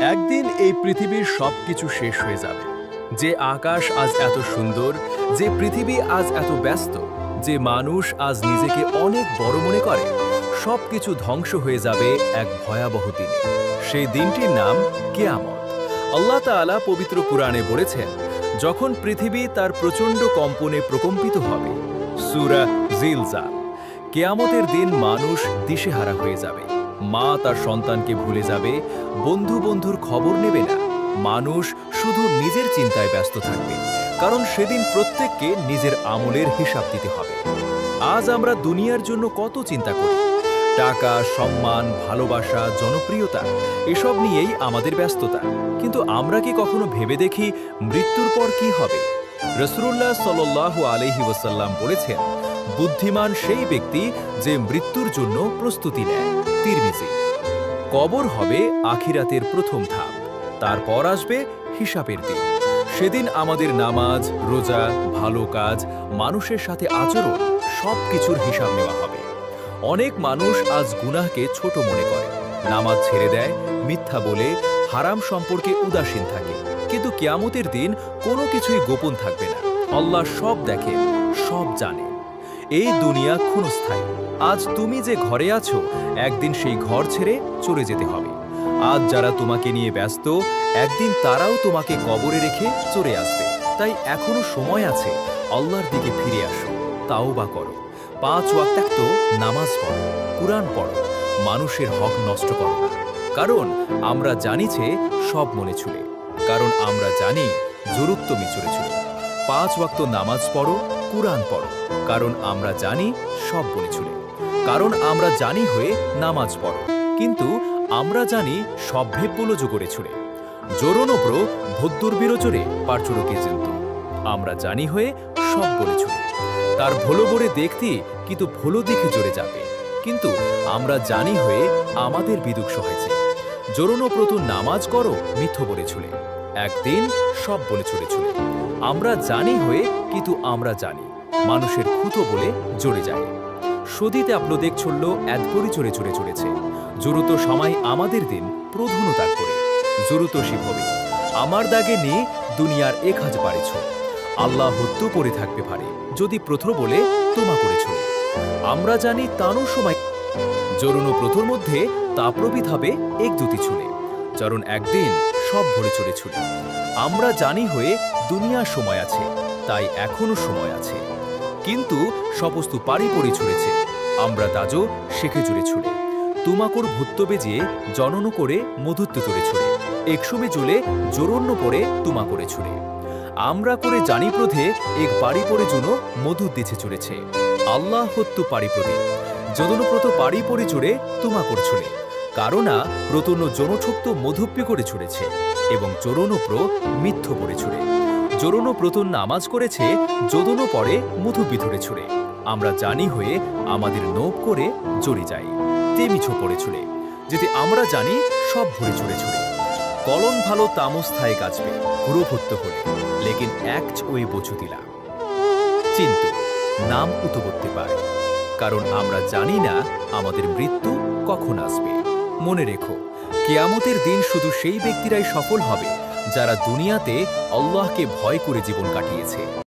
একদিন এই পৃথিবীর সবকিছু শেষ হয়ে যাবে। যে আকাশ আজ এত সুন্দর, যে পৃথিবী আজ এত ব্যস্ত, যে মানুষ আজ নিজেকে অনেক বড় মনে করে, সবকিছু ধ্বংস হয়ে যাবে এক ভয়াবহ দিনে। সেই দিনটির নাম কিয়ামত। আল্লাহ তাআলা পবিত্র কুরআনে বলেছেন, যখন পৃথিবী তার প্রচণ্ড কম্পনে প্রকম্পিত হবে। সূরা জিলজাল। কিয়ামতের দিন মানুষ দিশেহারা হয়ে যাবে। মা তার সন্তানকে ভুলে যাবে, বন্ধু বন্ধুর খবর নেবে না। মানুষ শুধু নিজের চিন্তায় ব্যস্ত থাকবে, কারণ সেদিন প্রত্যেককে নিজের আমলের হিসাব দিতে হবে। আজ আমরা দুনিয়ার জন্য কত চিন্তা করি, টাকা, সম্মান, ভালোবাসা, জনপ্রিয়তা, এসব নিয়েই আমাদের ব্যস্ততা। কিন্তু আমরা কি কখনো ভেবে দেখি মৃত্যুর পর কি হবে? রাসূলুল্লাহ সাল্লাল্লাহু আলাইহি ওয়াসাল্লাম বলেছেন, বুদ্ধিমান সেই ব্যক্তি যে মৃত্যুর জন্য প্রস্তুতি নেয়। তিরমিজি। কবর হবে আখিরাতের প্রথম ধাপ, তারপর আসবে হিসাবের দিন। সেদিন আমাদের নামাজ, রোজা, ভালো কাজ, মানুষের সাথে আচরণ, সবকিছুর হিসাব নেওয়া হবে। অনেক মানুষ আজ গুনাহকে ছোট মনে করে, নামাজ ছেড়ে দেয়, মিথ্যা বলে, হারাম সম্পর্কে উদাসীন থাকে। কিন্তু কিয়ামতের দিন কোনো কিছুই গোপন থাকবে না। আল্লাহ সব দেখেন, সব জানেন। এই দুনিয়া ক্ষণস্থায়ী। আজ তুমি যে ঘরে আছো, একদিন সেই ঘর ছেড়ে চলে যেতে হবে। আজ যারা তোমাকে নিয়ে ব্যস্ত, একদিন তারাও তোমাকে কবরে রেখে চলে আসবে। তাই এখনো সময় আছে, আল্লাহর দিকে ফিরে আসো, তাওবা করো, 5 ওয়াক্ত নামাজ পড়ো, কুরআন পড়ো, মানুষের হক নষ্ট করো না। কারণ আমরা জানি যে সব মনে ছুলে, কারণ আমরা জানি জরুর তুমি চলে চলে। 5 ওয়াক্ত নামাজ পড়ো, কুরআন পড়ো, কারণ আমরা জানি সব মনে ছুলে। কারণ আমরা জানি হয়ে নামাজ পড়ো, কিন্তু আমরা জানি সভ্যে পোলজো করে ছুড়ে। জোরনোপ্র ভদ্দুর বিরোচরে পারচুরকে চিন্ত। আমরা জানি হয়ে সব বলে ছুড়ে। তার ভোলো বরে দেখতি, কিন্তু ভোলো দিকে জোরে যাবে। কিন্তু আমরা জানি হয়ে আমাদের বিদুক সহাইছে। জোরনোপ্রত নামাজ করো, মিথ্য বলে ছুলে। একদিন সব বলে ছুড়ে ছুড়ে। আমরা জানি হয়ে, কিন্তু আমরা জানি মানুষের খুঁতো বলে জোরে যায়। সদিতে আপলো দেখ ছড়ল এদপরি চড়ে চড়ে চড়েছে। জরুত সময় আমাদের দিন প্রধুন তাক করে জরুত শিব হবে। আমার দাগে নিয়ে দুনিয়ার 1000 পারেছ। আল্লাহ হত্যু পড়ে থাকবে ভারে, যদি প্রথম বলে তোমা করেছ। আমরা জানি তানো সময় জরুন প্রথর মধ্যে তাপ্রবিত হবে এক দুটি ছুলে, চরণ একদিন সব ভরে চড়ে ছুলে। আমরা জানি হয়ে দুনিয়ার সময় আছে, তাই এখনো সময় আছে। কিন্তু সমস্ত পারি পড়ে ছুড়েছে, আমরা তাজও শেখে জুড়ে ছুড়ে। তুমাকর ভূত্ব বেজিয়ে জনন করে মধুত্ব তোরে ছুড়ে, একসমে চলে জোরণ্য পড়ে তুমা করে ছুড়ে। আমরা করে জানি প্রধে এক পাড়ি পড়ে জন্য মধুর দিছে চড়েছে। আল্লাহ হত্যু পাড়ি প্রদে যদনপ্রত পাড়ি পড়ে চড়ে তুমা কর ছুড়ে। কারণা প্রতন্য জনঠুক্ত মধুপ্পি করে ছুড়েছে, এবং চরণপ্র মিথ্য পড়ে ছুড়ে। জোরনো প্রতন নামাজ করেছে, যোদনও পরে মধুপি ধরে ছুড়ে। আমরা জানি হয়ে আমাদের নোপ করে জড়ি যাই, তেমিছো পড়ে ছুড়ে। যেতে আমরা জানি সব ভরে ছুড়ে ছুড়ে। কলন ভালো তামস্থায় গাছবে গুরুভূত্ত হলে, লেকিন এক ওই বছু দিলা চিন্তু নাম উতু করতে পারে। কারণ আমরা জানি না আমাদের মৃত্যু কখন আসবে। মনে রেখো, কিয়ামতের দিন শুধু সেই ব্যক্তিরাই সফল হবে যারা দুনিয়াতে আল্লাহকে ভয় করে জীবন কাটিয়েছে।